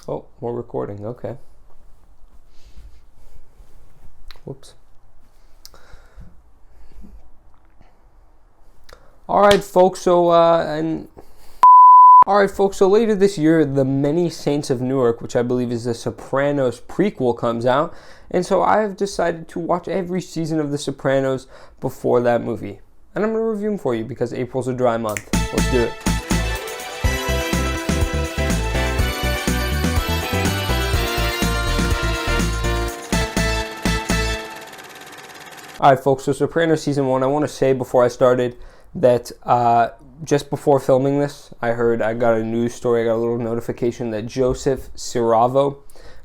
Oh, we're recording. Okay. Whoops. All right, folks. So later this year, the Many Saints of Newark, which I believe is the Sopranos prequel, comes out, and so I have decided to watch every season of the Sopranos before that movie, and I'm going to review them for you because April's a dry month. Let's do it. All right, folks, so Sopranos Season 1, I want to say before I started that just before filming this, I got a news story, I got a little notification that Joseph Siravo,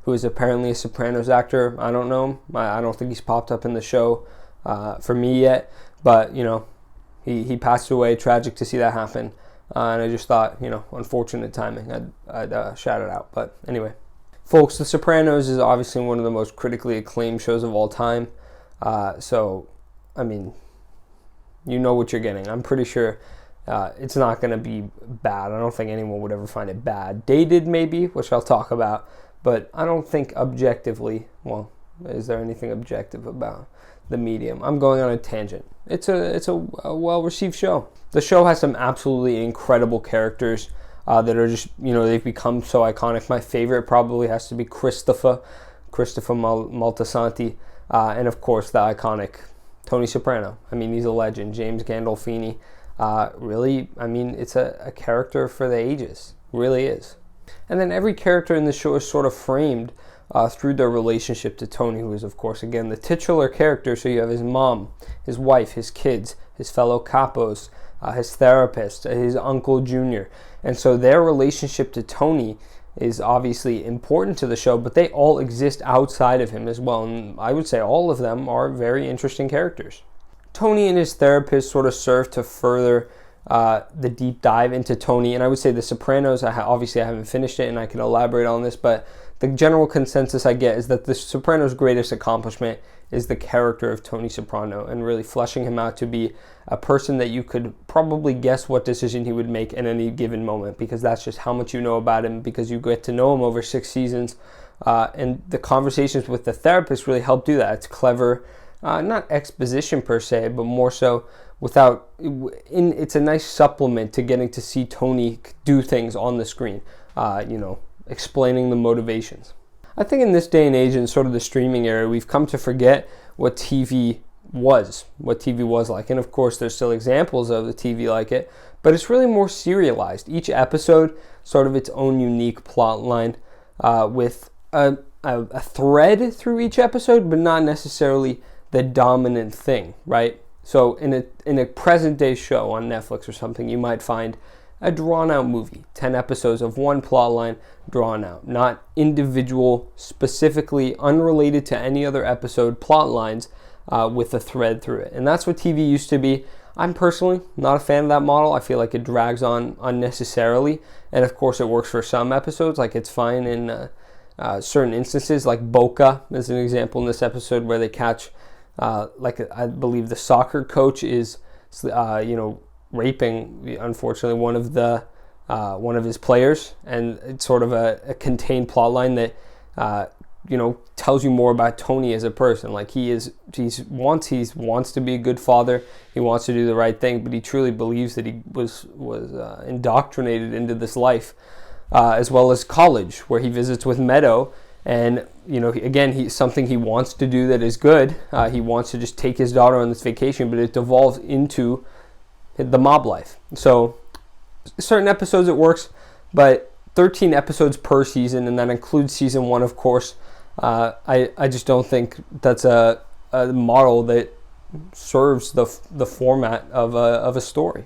who is apparently a Sopranos actor, I don't know him, I don't think he's popped up in the show for me yet, but, you know, he passed away, tragic to see that happen, and I just thought, you know, unfortunate timing, I'd shout it out, but anyway. Folks, The Sopranos is obviously one of the most critically acclaimed shows of all time. So, I mean, you know what you're getting. I'm pretty sure it's not going to be bad. I don't think anyone would ever find it bad. Dated, maybe, which I'll talk about. But I don't think objectively, well, is there anything objective about the medium? I'm going on a tangent. It's a well-received show. The show has some absolutely incredible characters that are just, you know, they've become so iconic. My favorite probably has to be Christopher Moltisanti. And of course, the iconic Tony Soprano. I mean, he's a legend. James Gandolfini. Really, I mean, it's a character for the ages. Really is. And then every character in the show is sort of framed through their relationship to Tony, who is, of course, again, the titular character. So you have his mom, his wife, his kids, his fellow capos, his therapist, his uncle Junior. And so their relationship to Tony is obviously important to the show, but they all exist outside of him as well, and I would say all of them are very interesting characters. Tony and his therapist sort of serve to further the deep dive into Tony, and I would say The Sopranos, obviously I haven't finished it and I can elaborate on this, but the general consensus I get is that The Sopranos' greatest accomplishment is the character of Tony Soprano and really fleshing him out to be a person that you could probably guess what decision he would make in any given moment, because that's just how much you know about him, because you get to know him over 6 seasons. And the conversations with the therapist really help do that. It's clever, not exposition per se, but more so it's a nice supplement to getting to see Tony do things on the screen, explaining the motivations. I think in this day and age, in sort of the streaming era, we've come to forget what TV was like. And of course, there's still examples of the TV like it, but it's really more serialized. Each episode, sort of its own unique plot line, with a thread through each episode, but not necessarily the dominant thing, right? So in a present day show on Netflix or something, you might find a drawn-out movie, 10 episodes of one plot line drawn out, not individual, specifically unrelated to any other episode plot lines with a thread through it. And that's what TV used to be. I'm personally not a fan of that model. I feel like it drags on unnecessarily. And of course, it works for some episodes, like it's fine in certain instances, like Boca is an example in this episode where they catch, I believe the soccer coach is, raping, unfortunately, one of his players, and it's sort of a contained plot line that tells you more about Tony as a person. Like he wants to be a good father, he wants to do the right thing, but he truly believes that he was indoctrinated into this life, as well as college, where he visits with Meadow. And, something he wants to do that is good. He wants to just take his daughter on this vacation, but it devolves into the mob life. So certain episodes it works, but 13 episodes per season, and that includes season 1, of course. I just don't think that's a model that serves the format of a story.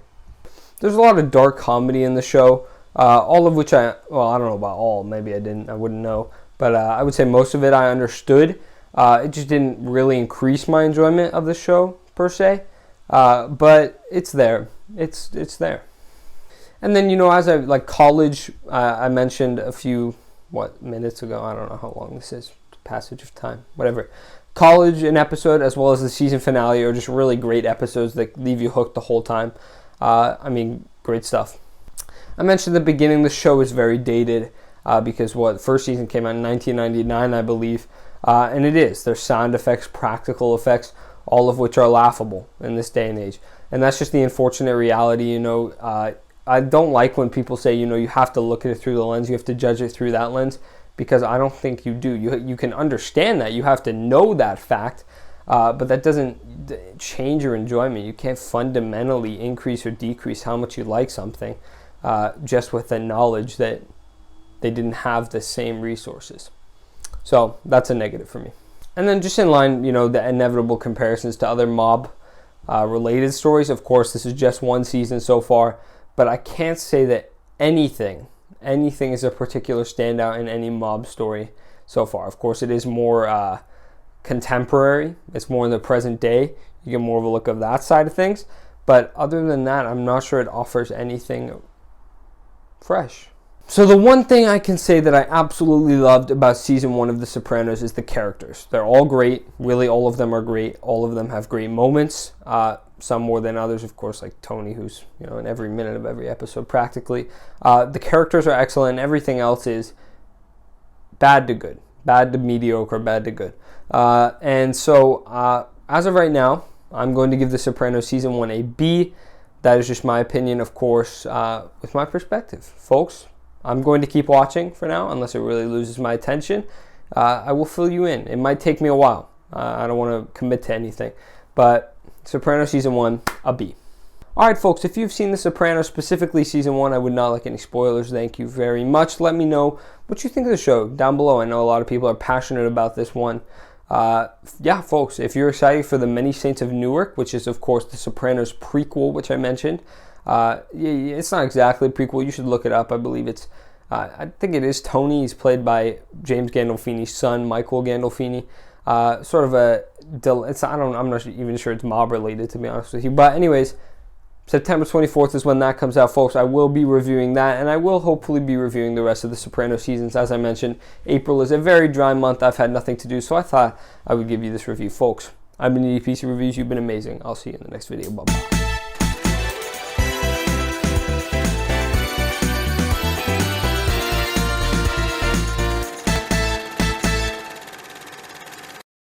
There's a lot of dark comedy in the show, all of which I don't know about all. Maybe I wouldn't know. But I would say most of it I understood. It just didn't really increase my enjoyment of the show, per se. But it's there. It's there. And then, as I college, I mentioned a few, minutes ago. I don't know how long this is. Passage of time. Whatever. College, an episode, as well as the season finale, are just really great episodes that leave you hooked the whole time. Great stuff. I mentioned at the beginning the show is very dated. because the first season came out in 1999, I believe, and it is. There's sound effects, practical effects, all of which are laughable in this day and age. And that's just the unfortunate reality, I don't like when people say, you have to look at it through the lens, you have to judge it through that lens, because I don't think you do. You can understand that, you have to know that fact, but that doesn't change your enjoyment. You can't fundamentally increase or decrease how much you like something just with the knowledge that they didn't have the same resources. So that's a negative for me. And then just in line, the inevitable comparisons to other mob related stories. Of course, this is just one season so far, but I can't say that anything is a particular standout in any mob story so far. Of course, it is more contemporary. It's more in the present day. You get more of a look of that side of things. But other than that, I'm not sure it offers anything fresh. So the one thing I can say that I absolutely loved about season 1 of The Sopranos is the characters. They're all great. Really, all of them are great. All of them have great moments. Some more than others, of course, like Tony, who's in every minute of every episode practically. The characters are excellent. Everything else is bad to good, bad to mediocre, bad to good. And so as of right now, I'm going to give The Sopranos season 1 a B. That is just my opinion, of course, with my perspective, folks. I'm going to keep watching for now, unless it really loses my attention. I will fill you in. It might take me a while. I don't want to commit to anything. But Sopranos season 1, a B. Alright folks, if you've seen The Sopranos, specifically season 1, I would not like any spoilers. Thank you very much. Let me know what you think of the show down below. I know a lot of people are passionate about this one. Yeah, folks, if you're excited for the Many Saints of Newark, which is, of course, The Sopranos prequel, which I mentioned, it's not exactly a prequel. You should look it up. I believe it's, I think it is Tony. He's played by James Gandolfini's son, Michael Gandolfini. Sort of I'm not even sure it's mob related, to be honest with you. But anyways, September 24th is when that comes out, folks. I will be reviewing that, and I will hopefully be reviewing the rest of the Sopranos seasons. As I mentioned, April is a very dry month. I've had nothing to do, so I thought I would give you this review, folks. I've been EDPC Reviews. You've been amazing. I'll see you in the next video. Bye-bye.